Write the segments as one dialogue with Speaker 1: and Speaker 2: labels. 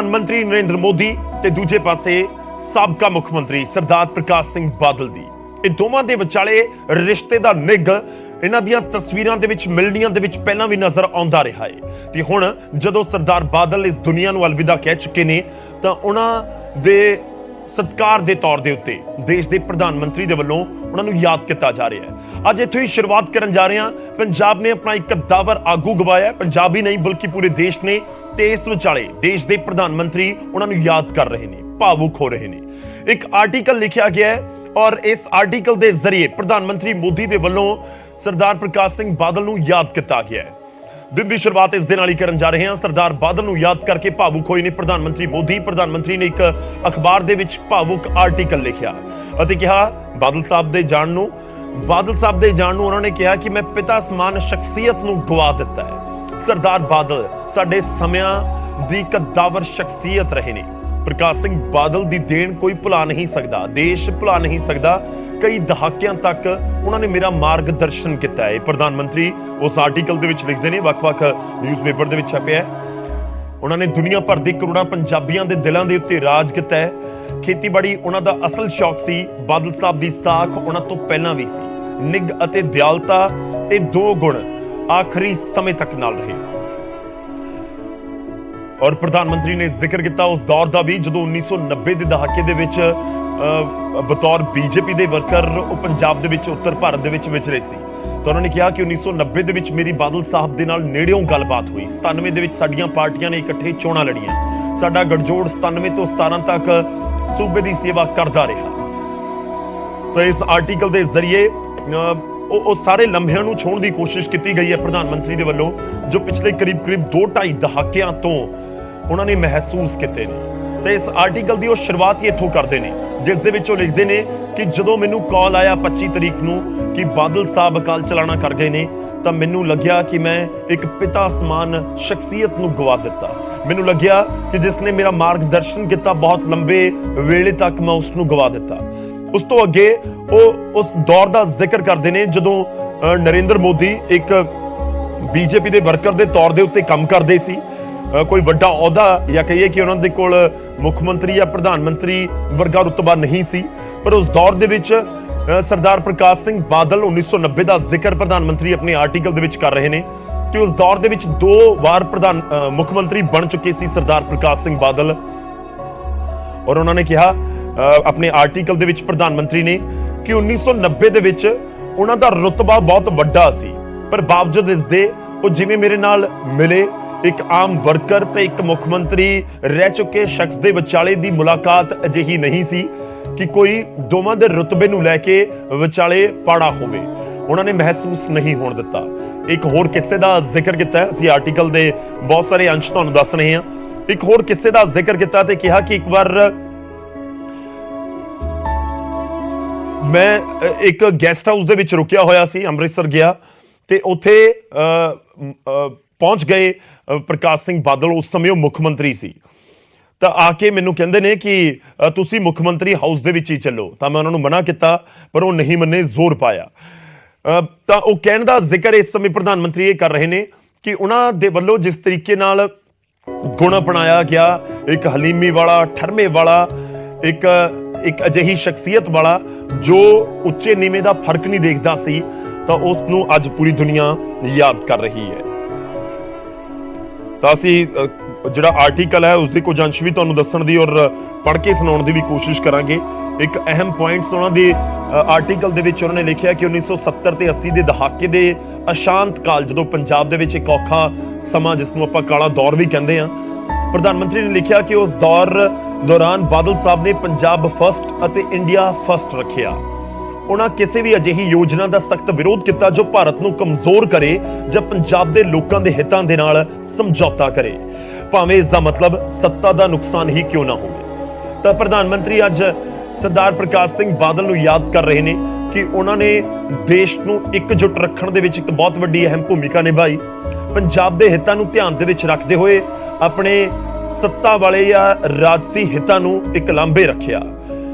Speaker 1: प्रधान मंत्री नरेंद्र मोदी ते दूजे पासे साबका मुख मंत्री सरदार प्रकाश सिंह बादल दी ਇਹ ਦੋਵਾਂ ਦੇ ਵਿਚਾਲੇ ਰਿਸ਼ਤੇ ਦਾ ਨਿੱਘ ਇਹਨਾਂ ਦੀਆਂ ਤਸਵੀਰਾਂ ਦੇ ਵਿੱਚ ਮਿਲਣੀਆਂ ਦੇ ਵਿੱਚ ਪਹਿਲਾਂ ਵੀ ਨਜ਼ਰ ਆਉਂਦਾ ਰਿਹਾ ਹੈ ਤੇ ਹੁਣ ਜਦੋਂ ਸਰਦਾਰ ਬਾਦਲ ਇਸ ਦੁਨੀਆ ਨੂੰ ਅਲਵਿਦਾ ਕਹਿ ਚੁੱਕੇ ਨੇ ਤਾਂ ਉਹਨਾਂ ਦੇ ਸਤਿਕਾਰ ਦੇ ਤੌਰ ਦੇ ਉੱਤੇ ਦੇਸ਼ ਦੇ ਪ੍ਰਧਾਨ ਮੰਤਰੀ ਦੇ ਵੱਲੋਂ ਉਹਨਾਂ ਨੂੰ ਯਾਦ ਕੀਤਾ ਜਾ ਰਿਹਾ ਹੈ। ਅੱਜ ਇੱਥੋਂ ਹੀ ਸ਼ੁਰੂਆਤ ਕਰਨ ਜਾ ਰਹੇ ਹਾਂ। ਪੰਜਾਬ ਨੇ ਆਪਣਾ ਇੱਕ ਦਾਵਰ ਆਗੂ ਗਵਾਇਆ, ਪੰਜਾਬ ਹੀ ਨਹੀਂ ਬਲਕਿ ਪੂਰੇ ਦੇਸ਼ ਨੇ, ਤੇ ਇਸ ਵਿਚਾਲੇ ਦੇਸ਼ ਦੇ ਪ੍ਰਧਾਨ ਮੰਤਰੀ ਉਹਨਾਂ ਨੂੰ ਯਾਦ ਕਰ ਰਹੇ ਨੇ, ਭਾਵੁਕ ਹੋ ਰਹੇ ਨੇ। ਇੱਕ ਆਰਟੀਕਲ ਲਿਖਿਆ ਗਿਆ ਹੈ और इस आर्टिकल के जरिए प्रधानमंत्री मोदी के वलों सरदार प्रकाश सिंह बादल नूं याद किया गया है। दिन की शुरुआत इस दे नाल ही करन जा रहे हैं। सरदार बादल नूं याद करके भावुक होए ने प्रधानमंत्री मोदी। प्रधानमंत्री ने एक अखबार दे विच भावुक आर्टिकल लिखिया अते कहा बादल साहब दे जाण नूं उन्होंने कहा कि मैं पिता समान शख्सियत नूं गवा दिता है। सरदार बादल साडे समियां दी कद्दावर शख्सियत रहे ने। प्रकाश सिंह बादल दी देन कोई भुला नहीं सकता, देश भुला नहीं सकता। कई दहाकियां तक उन्होंने मेरा मार्गदर्शन किया है। प्रधानमंत्री उस आर्टिकल दे विच लिखदे ने, वख-वख न्यूज़पेपर दे विच छपिया है। उन्होंने दुनिया भर दे करोड़ां पंजाबियां दे दिलां दे उत्ते राज किया है। खेतीबाड़ी उन्हां दा असल शौक सी। बादल साहब दी साख उन्हां तो पहलां भी सी। निग अते दयालता ये दो गुण आखिरी समय तक नाल रहे। और प्रधानमंत्री ने जिक्र किया उस दौर का भी जो 1990 के दहाके दे विच बतौर बीजेपी के वर्कर पंजाब दे विच उत्तर भारत दे विच विचरे सी। तो उन्होंने कहा कि 1990 दे विच मेरी बादल साहब दे नाल नेड़ियों गलबात हुई। 97 दे विच साडीआं पार्टियां ने इकट्ठे चोणां लड़ीआं। साडा गठजोड़ 97 तो 17 तक सूबे की सेवा करता रहा। तो इस आर्टिकल के जरिए सारे लम्हिਆਂ ਨੂੰ ਛੋਣ ਦੀ कोशिश की गई है प्रधानमंत्री के वलों, जो पिछले करीब 2-2.5 दहाकिਆਂ ਤੋਂ ਉਹਨਾਂ ਨੇ ਮਹਿਸੂਸ ਕੀਤੇ ਨੇ। ਤੇ ਇਸ ਆਰਟੀਕਲ ਦੀ ਉਹ ਸ਼ੁਰੂਆਤ ਹੀ ਇੱਥੋਂ ਕਰਦੇ ਨੇ, ਜਿਸ ਦੇ ਵਿੱਚ ਉਹ ਲਿਖਦੇ ਨੇ ਕਿ ਜਦੋਂ ਮੈਨੂੰ ਕਾਲ ਆਇਆ 25 ਤਰੀਕ ਨੂੰ ਕਿ ਬਾਦਲ ਸਾਹਿਬ ਅਕਾਲ ਚਲਾਣਾ ਕਰ ਗਏ ਨੇ ਤਾਂ ਮੈਨੂੰ ਲੱਗਿਆ ਕਿ ਮੈਂ ਇੱਕ ਪਿਤਾ ਸਮਾਨ ਸ਼ਖਸੀਅਤ ਨੂੰ ਗਵਾ ਦਿੱਤਾ। ਮੈਨੂੰ ਲੱਗਿਆ ਕਿ ਜਿਸ ਨੇ ਮੇਰਾ ਮਾਰਗਦਰਸ਼ਨ ਕੀਤਾ ਬਹੁਤ ਲੰਬੇ ਵੇਲੇ ਤੱਕ ਮੈਂ ਉਸ ਨੂੰ ਗਵਾ ਦਿੱਤਾ। ਉਸ ਤੋਂ ਅੱਗੇ ਉਹ ਉਸ ਦੌਰ ਦਾ ਜ਼ਿਕਰ ਕਰਦੇ ਨੇ ਜਦੋਂ ਨਰਿੰਦਰ ਮੋਦੀ ਇੱਕ ਬੀਜੇਪੀ ਦੇ ਵਰਕਰ ਦੇ ਤੌਰ ਦੇ ਉੱਤੇ ਕੰਮ ਕਰਦੇ ਸੀ। कोई वड्डा अहुदा या कहिए कि उन्होंने कोल मुख मंत्री या प्रधानमंत्री वर्गा रुतबा नहीं सी, पर उस दौर दे विच सरदार प्रकाश सिंह बादल 1990 का जिक्र प्रधानमंत्री अपने आर्टिकल दे विच कर रहे हैं कि उस दौर दे विच 2 बार मुख मंत्री बन चुके सी सरदार प्रकाश सिंह बादल। और उन्होंने कहा अपने आर्टिकल दे विच प्रधानमंत्री ने कि 1990 दे विच उन्हां दा रुतबा बहुत वड्डा सी, पर बावजूद इस दे वो जिवें मेरे नाल मिले एक आम वर्कर ते एक मुख मंत्री रह चुके शख्स दे विचाले दी मुलाकात अजिही नहीं सी कि कोई दोवां दे रुतबे नूं लैके विचाले पाड़ा होवे। उन्होंने महसूस नहीं होण दिता। एक होर किस्से दा जिक्र किया, असीं आर्टिकल दे बहुत सारे अंश तुहानूं दस रहे हैं। एक होर किस्से दा जिक्र किया ते कहा कि एक बार मैं एक गैसट हाउस दे विच रुकिया होया सी, अमृतसर गया ते उत्थे पहुंच गए प्रकाश सिंह बादल। उस समय मुख मंत्री सी तो आके मैनू कहंदे ने कि तुसी मुख मंत्री हाउस दे विच ही चलो। तो मैं उन्होंने मना किया पर वो नहीं मन्ने, जोर पाया। तो वो कहने का जिक्र इस समय प्रधानमंत्री ये कर रहे हैं कि उन्होंने दे वल्लों जिस तरीके नाल गुण अपनाया गया, एक हलीमी वाला, ठरमे वाला, एक अजिही शख्सियत वाला जो उच्चे नीवें का फर्क नहीं देखता सी, तो उसनू अज पूरी दुनिया याद कर रही है। तो असी जिहड़ा आर्टिकल है उसके कुछ अंश भी तुहानूं दस्सण दी और पढ़ के सुणाउण दी भी कोशिश करांगे। एक अहम पॉइंट्स उन्हां दे आर्टिकल दे विच उन्होंने लिखिया कि 1970 ते 80 दे दहाके दे अशांत काल जदों पंजाब दे विच एक औखा समा जिसनूं आपां काला दौर भी कहंदे आ, प्रधानमंत्री ने लिखिया कि उस दौरान बादल साहब ने पंजाब फर्स्ट अते इंडिया फर्स्ट रखिया। उन्होंने किसी भी अजिही योजना का सख्त विरोध किया जो भारत नूं कमजोर करे जब पंजाब के लोगों के हितों के नाल समझौता करे, भावें इसका मतलब सत्ता का नुकसान ही क्यों ना हो। तो प्रधानमंत्री अज सरदार प्रकाश सिंह बादल नूं याद कर रहे हैं कि उन्होंने देश नूं एकजुट रखण दे विच एक बहुत वड्डी अहम भूमिका निभाई। पंजाब के हितों नूं ध्यान दे विच रखते हुए अपने सत्ता वाले या राजसी हितों नूं एक लांभे रखिया।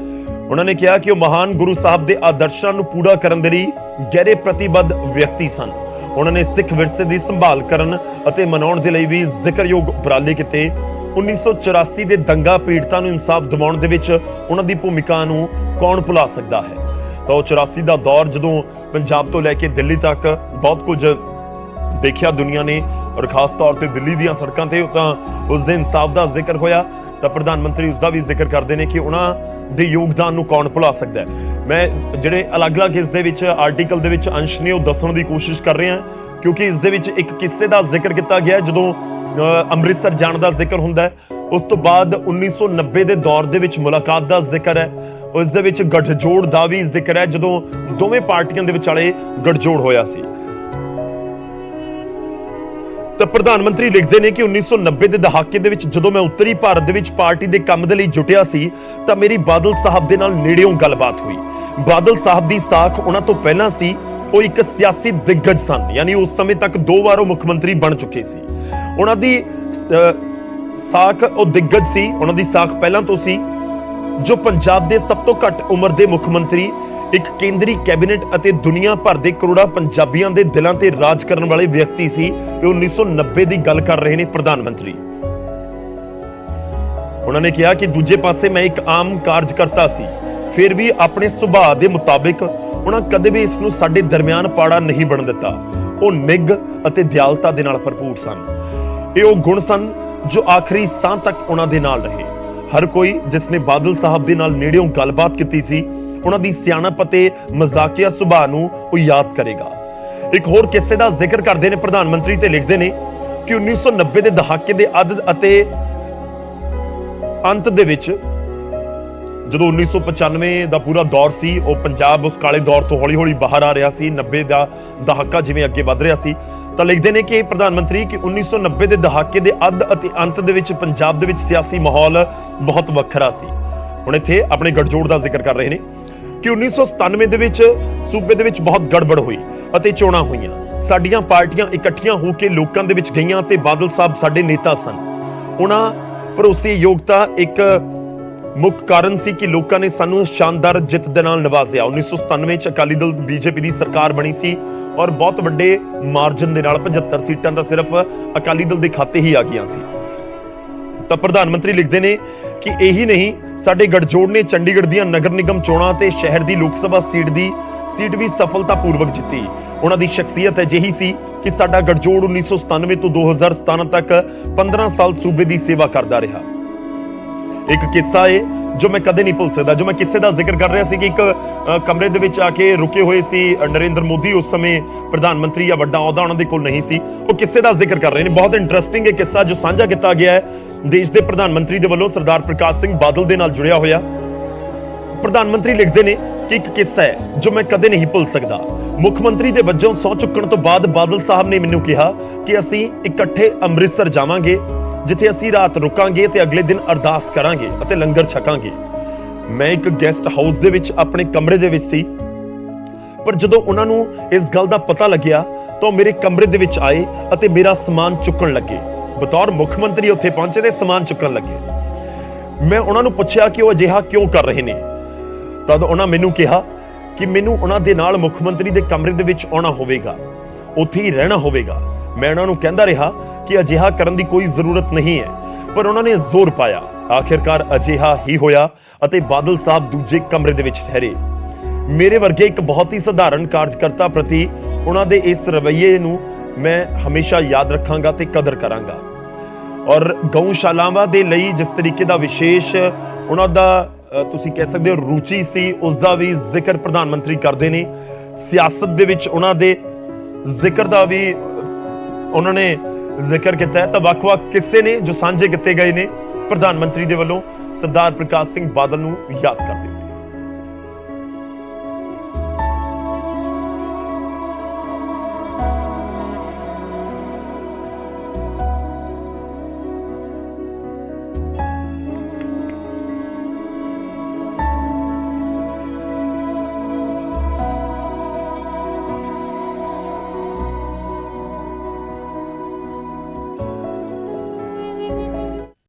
Speaker 1: उन्होंने कहा कि वह महान गुरु साहब के आदर्शों को पूरा करने के लिए गहरे प्रतिबद्ध व्यक्ति सन। उन्होंने सिख विरसे की संभाल करन अते मनाउण दे लई भी जिक्रयोग उपराले किए। 1984 ਦੇ ਦੰਗਾ ਪੀੜਤਾਂ ਨੂੰ ਇਨਸਾਫ ਦਿਵਾਉਣ ਦੇ ਵਿੱਚ ਉਹਨਾਂ ਦੀ ਭੂਮਿਕਾ ਨੂੰ ਕੌਣ ਭੁਲਾ ਸਕਦਾ ਹੈ। ਤਾਂ ਉਹ 84 ਦਾ ਦੌਰ ਜਦੋਂ ਪੰਜਾਬ ਤੋਂ ਲੈ ਕੇ ਦਿੱਲੀ ਤੱਕ ਬਹੁਤ ਕੁਝ ਦੇਖਿਆ ਦੁਨੀਆ ਨੇ, ਔਰ ਖਾਸ ਤੌਰ ਤੇ ਦਿੱਲੀ ਦੀਆਂ ਸੜਕਾਂ ਤੇ ਤਾਂ ਉਸ ਦੇ ਇਨਸਾਫ ਦਾ ਜ਼ਿਕਰ ਹੋਇਆ ਤਾਂ ਪ੍ਰਧਾਨ ਮੰਤਰੀ ਉਸ ਦਾ ਵੀ ਜ਼ਿਕਰ ਕਰਦੇ ਨੇ ਕਿ ਉਹਨਾਂ ਦੇ ਯੋਗਦਾਨ ਨੂੰ ਕੌਣ ਭੁਲਾ ਸਕਦਾ ਹੈ। ਮੈਂ ਜਿਹੜੇ ਅਲੱਗ-ਅਲੱਗ ਇਸ ਦੇ ਵਿੱਚ ਆਰਟੀਕਲ ਦੇ ਵਿੱਚ ਅੰਸ਼ ਨੇ ਉਹ ਦੱਸਣ ਦੀ ਕੋਸ਼ਿਸ਼ ਕਰ ਰਿਹਾ ਕਿਉਂਕਿ ਇਸ ਦੇ ਵਿੱਚ ਇੱਕ ਕਿੱਸੇ ਦਾ ਜ਼ਿਕਰ ਕੀਤਾ ਗਿਆ ਜਦੋਂ ਅੰਮ੍ਰਿਤਸਰ ਜਾਣ ਦਾ ਜ਼ਿਕਰ ਹੁੰਦਾ ਹੈ। ਉਸ ਤੋਂ ਬਾਅਦ 1990 ਦੇ ਦੌਰ ਦੇ ਵਿੱਚ ਮੁਲਾਕਾਤ ਦਾ ਜ਼ਿਕਰ ਹੈ। ਉਸ ਦੇ ਵਿੱਚ ਗੱਠਜੋੜ ਦਾ ਵੀ ਜ਼ਿਕਰ ਹੈ ਜਦੋਂ ਦੋਵੇਂ ਪਾਰਟੀਆਂ ਦੇ ਵਿਚਾਲੇ ਗੱਠਜੋੜ ਹੋਇਆ ਸੀ। ਤਾਂ ਪ੍ਰਧਾਨ ਮੰਤਰੀ ਲਿਖਦੇ ਨੇ ਕਿ 1990 ਦੇ ਦਹਾਕੇ ਦੇ ਵਿੱਚ ਜਦੋਂ ਮੈਂ ਉੱਤਰੀ ਭਾਰਤ ਦੇ ਵਿੱਚ ਪਾਰਟੀ ਦੇ ਕੰਮ ਦੇ ਲਈ ਜੁਟਿਆ ਸੀ ਤਾਂ ਮੇਰੀ ਬਾਦਲ ਸਾਹਿਬ ਦੇ ਨਾਲ ਨੇੜਿਓਂ ਗੱਲਬਾਤ ਹੋਈ। ਬਾਦਲ ਸਾਹਿਬ ਦੀ ਸਾਖ ਉਹਨਾਂ ਤੋਂ ਪਹਿਲਾਂ ਸੀ, ਉਹ ਇੱਕ ਸਿਆਸੀ ਦਿੱਗਜ ਸਨ, ਯਾਨੀ ਉਸ ਸਮੇਂ ਤੱਕ 2 ਵਾਰ ਉਹ ਮੁੱਖ ਮੰਤਰੀ ਬਣ ਚੁੱਕੇ ਸੀ। ਉਹਨਾਂ ਦੀ ਸਾਖ ਉਹ ਦਿੱਗਜ ਸੀ, ਉਹਨਾਂ ਦੀ ਸਾਖ ਪਹਿਲਾਂ ਤੋਂ ਸੀ। ਜੋ ਪੰਜਾਬ ਦੇ ਸਭ ਤੋਂ ਘੱਟ ਉਮਰ ਦੇ ਮੁੱਖ ਮੰਤਰੀ, ਇੱਕ ਕੇਂਦਰੀ ਕੈਬਨਿਟ ਅਤੇ ਦੁਨੀਆ ਭਰ ਦੇ ਕਰੋੜਾਂ ਪੰਜਾਬੀਆਂ ਦੇ ਦਿਲਾਂ ਤੇ ਰਾਜ ਕਰਨ ਵਾਲੇ ਵਿਅਕਤੀ ਸੀ। ਇਹ 1990 ਦੀ ਗੱਲ ਕਰ ਰਹੇ ਨੇ ਪ੍ਰਧਾਨ ਮੰਤਰੀ। ਉਹਨਾਂ ਨੇ ਕਿਹਾ ਕਿ ਦੂਜੇ ਪਾਸੇ ਮੈਂ ਇੱਕ ਆਮ ਕਾਰਜਕਰਤਾ ਸੀ, ਫਿਰ ਵੀ ਆਪਣੇ ਸੁਭਾਅ ਦੇ ਮੁਤਾਬਿਕ ਉਹਨਾਂ ਕਦੇ ਵੀ ਇਸ ਨੂੰ ਸਾਡੇ ਦਰਮਿਆਨ ਪਾੜਾ ਨਹੀਂ ਬਣ ਦਿੱਤਾ। ਉਹ ਨਿੱਘ ਅਤੇ ਦਿਆਲਤਾ ਦੇ ਨਾਲ ਭਰਪੂਰ ਸਨ। ਇਹ ਉਹ ਗੁਣ ਸਨ ਜੋ ਆਖਰੀ ਸਾਹ ਤੱਕ ਉਹਨਾਂ ਦੇ ਨਾਲ ਰਹੇ। ਹਰ ਕੋਈ ਜਿਸ ਨੇ ਬਾਦਲ ਸਾਹਿਬ ਦੇ ਨਾਲ ਨੇੜਿਓਂ ਗੱਲਬਾਤ ਕੀਤੀ ਸੀ, ਉਹਨਾਂ ਦੀ ਸਿਆਣਪ ਅਤੇ ਮਜ਼ਾਕੀਆ ਸੁਭਾਅ ਨੂੰ ਉਹ ਯਾਦ ਕਰੇਗਾ। ਇੱਕ ਹੋਰ ਕਿੱਸੇ ਦਾ ਜ਼ਿਕਰ ਕਰਦੇ ਨੇ ਪ੍ਰਧਾਨ ਮੰਤਰੀ ਤੇ ਲਿਖਦੇ ਨੇ ਕਿ 1990 ਦੇ ਦਹਾਕੇ ਦੇ ਅੱਧ ਅਤੇ ਅੰਤ ਦੇ ਵਿੱਚ ਜਦੋਂ 1995 ਦਾ ਪੂਰਾ ਦੌਰ ਸੀ, ਉਹ ਪੰਜਾਬ ਉਸ ਕਾਲੇ ਦੌਰ ਤੋਂ ਹੌਲੀ-ਹੌਲੀ ਬਾਹਰ ਆ ਰਿਹਾ ਸੀ। 90 ਦਾ ਦਹਾਕਾ ਜਿਵੇਂ ਅੱਗੇ ਵੱਧ ਰਿਹਾ ਸੀ ਤਾਂ ਲਿਖਦੇ ਨੇ ਕਿ ਪ੍ਰਧਾਨ ਮੰਤਰੀ ਕਿ 1990 ਦੇ ਦਹਾਕੇ ਦੇ ਅੱਧ ਅਤੇ ਅੰਤ ਦੇ ਵਿੱਚ ਪੰਜਾਬ ਦੇ ਵਿੱਚ ਸਿਆਸੀ ਮਾਹੌਲ ਬਹੁਤ ਵੱਖਰਾ ਸੀ। ਹੁਣ ਇੱਥੇ ਆਪਣੇ ਗੱਠਜੋੜ ਦਾ ਜ਼ਿਕਰ ਕਰ ਰਹੇ ਨੇ ਕਿ 1997 ਦੇ ਵਿੱਚ ਸੂਬੇ ਦੇ ਵਿੱਚ ਬਹੁਤ ਗੜਬੜ ਹੋਈ ਅਤੇ ਚੋਣਾਂ ਹੋਈਆਂ। ਸਾਡੀਆਂ ਪਾਰਟੀਆਂ ਇਕੱਠੀਆਂ ਹੋ ਕੇ ਲੋਕਾਂ ਦੇ ਵਿੱਚ ਗਈਆਂ ਤੇ ਬਾਦਲ ਸਾਹਿਬ ਸਾਡੇ ਨੇਤਾ ਸਨ। ਉਹਨਾਂ ਭਰੋਸੇਯੋਗਤਾ ਇੱਕ ਮੁੱਖ ਕਾਰਨ ਸੀ ਕਿ ਲੋਕਾਂ ਨੇ ਸਾਨੂੰ ਸ਼ਾਨਦਾਰ ਜਿੱਤ ਦੇ ਨਾਲ ਨਵਾਜ਼ਿਆ। 1997 ਚ ਅਕਾਲੀ ਦਲ ਬੀਜੇਪੀ ਦੀ ਸਰਕਾਰ ਬਣੀ ਸੀ ਔਰ ਬਹੁਤ ਵੱਡੇ ਮਾਰਜਨ ਦੇ ਨਾਲ 75 ਸੀਟਾਂ ਤਾਂ ਸਿਰਫ ਅਕਾਲੀ ਦਲ ਦੇ ਖਾਤੇ ਹੀ ਆ ਗਈਆਂ ਸੀ। ਤਾਂ ਪ੍ਰਧਾਨ ਮੰਤਰੀ ਲਿਖਦੇ ਨੇ ਕਿ ਇਹੀ ਨਹੀਂ, ਸਾਡੇ ਗੱਠਜੋੜ ਨੇ ਚੰਡੀਗੜ੍ਹ ਦੀਆਂ ਨਗਰ ਨਿਗਮ ਚੋਣਾਂ ਤੇ ਸ਼ਹਿਰ ਦੀ ਲੋਕ ਸਭਾ ਸੀਟ ਵੀ ਸਫਲਤਾਪੂਰਵਕ ਜਿੱਤੀ। ਉਹਨਾਂ ਦੀ ਸ਼ਖਸੀਅਤ ਅਜਿਹੀ ਸੀ ਕਿ ਸਾਡਾ ਗੱਠਜੋੜ 1997 ਤੋਂ 2017 ਤੱਕ 15 ਸਾਲ ਸੂਬੇ ਦੀ ਸੇਵਾ ਕਰਦਾ ਰਿਹਾ। ਇੱਕ ਕਿੱਸਾ ਹੈ ਜੋ ਮੈਂ ਕਦੇ ਨਹੀਂ ਭੁੱਲ ਸਕਦਾ। ਜੋ ਮੈਂ ਕਿੱਸੇ ਦਾ ਜ਼ਿਕਰ ਕਰ ਰਿਹਾ ਸੀ ਕਿ ਇੱਕ ਕਮਰੇ ਦੇ ਵਿੱਚ ਆ ਕੇ ਰੁਕੇ ਹੋਏ ਸੀ ਨਰਿੰਦਰ ਮੋਦੀ। ਉਸ ਸਮੇਂ ਪ੍ਰਧਾਨ ਮੰਤਰੀ ਜਾਂ ਵੱਡਾ ਅਹੁਦਾ ਉਹਨਾਂ ਦੇ ਕੋਲ ਨਹੀਂ ਸੀ। ਉਹ ਕਿੱਸੇ ਦਾ ਜ਼ਿਕਰ ਕਰ ਰਹੇ ਨੇ। ਬਹੁਤ ਇੰਟਰਸਟਿੰਗ ਇਹ ਕਿੱਸਾ ਜੋ ਸਾਂਝਾ ਕੀਤਾ ਗਿਆ ਹੈ ਦੇਸ਼ ਦੇ ਪ੍ਰਧਾਨ ਮੰਤਰੀ ਦੇ ਵੱਲੋਂ ਸਰਦਾਰ ਪ੍ਰਕਾਸ਼ ਸਿੰਘ ਬਾਦਲ ਦੇ ਨਾਲ ਜੁੜਿਆ ਹੋਇਆ। ਪ੍ਰਧਾਨ ਮੰਤਰੀ ਲਿਖਦੇ ਨੇ ਕਿ ਇੱਕ ਕਿੱਸਾ ਹੈ ਜੋ ਮੈਂ ਕਦੇ ਨਹੀਂ ਭੁੱਲ ਸਕਦਾ। ਮੁੱਖ ਮੰਤਰੀ ਦੇ ਵਜੋਂ ਸਹੁੰ ਚੁੱਕਣ ਤੋਂ ਬਾਅਦ ਬਾਦਲ ਸਾਹਿਬ ਨੇ ਮੈਨੂੰ ਕਿਹਾ ਕਿ ਅਸੀਂ ਇਕੱਠੇ ਅੰਮ੍ਰਿਤਸਰ ਜਾਵਾਂਗੇ, ਜਿੱਥੇ ਅਸੀਂ ਰਾਤ ਰੁਕਾਂਗੇ ਤੇ ਅਗਲੇ ਦਿਨ ਅਰਦਾਸ ਕਰਾਂਗੇ ਅਤੇ ਲੰਗਰ ਛਕਾਂਗੇ। ਮੈਂ ਇੱਕ ਗੈਸਟ ਹਾਊਸ ਦੇ ਵਿੱਚ ਆਪਣੇ ਕਮਰੇ ਦੇ ਵਿੱਚ ਸੀ, ਪਰ ਜਦੋਂ ਉਹਨਾਂ ਨੂੰ ਇਸ ਗੱਲ ਦਾ ਪਤਾ ਲੱਗਿਆ ਤਾਂ ਉਹ ਮੇਰੇ ਕਮਰੇ ਦੇ ਵਿੱਚ ਆਏ ਅਤੇ ਮੇਰਾ ਸਮਾਨ ਚੁੱਕਣ ਲੱਗੇ। ਬਤੌਰ ਮੁੱਖ ਮੰਤਰੀ ਉੱਥੇ ਪਹੁੰਚੇ ਤੇ ਸਮਾਨ ਚੁੱਕਣ ਲੱਗੇ। ਮੈਂ ਉਹਨਾਂ ਨੂੰ ਪੁੱਛਿਆ ਕਿ ਉਹ ਅਜਿਹਾ ਕਿਉਂ ਕਰ ਰਹੇ ਨੇ। ਤਦ ਉਹਨਾਂ ਮੈਨੂੰ ਕਿਹਾ ਕਿ ਮੈਨੂੰ ਉਹਨਾਂ ਦੇ ਨਾਲ ਮੁੱਖ ਮੰਤਰੀ ਦੇ ਕਮਰੇ ਦੇ ਵਿੱਚ ਆਉਣਾ ਹੋਵੇਗਾ, ਉੱਥੇ ਹੀ ਰਹਿਣਾ ਹੋਵੇਗਾ। ਮੈਂ ਉਹਨਾਂ ਨੂੰ ਕਹਿੰਦਾ ਰਿਹਾ ਕਿ ਅਜਿਹਾ ਕਰਨ ਦੀ ਕੋਈ ਜ਼ਰੂਰਤ ਨਹੀਂ ਹੈ, ਪਰ ਉਹਨਾਂ ਨੇ ਜ਼ੋਰ ਪਾਇਆ। ਆਖਿਰਕਾਰ ਅਜਿਹਾ ਹੀ ਹੋਇਆ ਅਤੇ ਬਾਦਲ ਸਾਹਿਬ ਦੂਜੇ ਕਮਰੇ ਦੇ ਵਿੱਚ ਠਹਿਰੇ। ਮੇਰੇ ਵਰਗੇ ਇੱਕ ਬਹੁਤ ਹੀ ਸਧਾਰਨ ਕਾਰਜਕਰਤਾ ਪ੍ਰਤੀ ਉਹਨਾਂ ਦੇ ਇਸ ਰਵੱਈਏ ਨੂੰ ਮੈਂ ਹਮੇਸ਼ਾ ਯਾਦ ਰੱਖਾਂਗਾ ਤੇ ਕਦਰ ਕਰਾਂਗਾ। ਔਰ ਗਊਸ਼ਾਲਾਵਾਂ ਦੇ ਲਈ ਜਿਸ ਤਰੀਕੇ ਦਾ ਵਿਸ਼ੇਸ਼ ਉਹਨਾਂ ਦਾ ਤੁਸੀਂ ਕਹਿ ਸਕਦੇ ਹੋ ਰੁਚੀ ਸੀ, ਉਸ ਦਾ ਵੀ ਜ਼ਿਕਰ ਪ੍ਰਧਾਨ ਮੰਤਰੀ ਕਰਦੇ ਨੇ। ਸਿਆਸਤ ਦੇ ਵਿੱਚ ਉਹਨਾਂ ਦੇ ਜ਼ਿਕਰ ਦਾ ਵੀ ਉਹਨਾਂ ਨੇ ਜ਼ਿਕਰ ਕੀਤਾ ਹੈ। ਤਾਂ ਵੱਖ-ਵੱਖ ਕਿੱਸੇ ਨੇ ਜੋ ਸਾਂਝੇ ਕੀਤੇ ਗਏ ਨੇ ਪ੍ਰਧਾਨ ਮੰਤਰੀ ਦੇ ਵੱਲੋਂ ਸਰਦਾਰ ਪ੍ਰਕਾਸ਼ ਸਿੰਘ ਬਾਦਲ ਨੂੰ ਯਾਦ ਕਰਦੇ।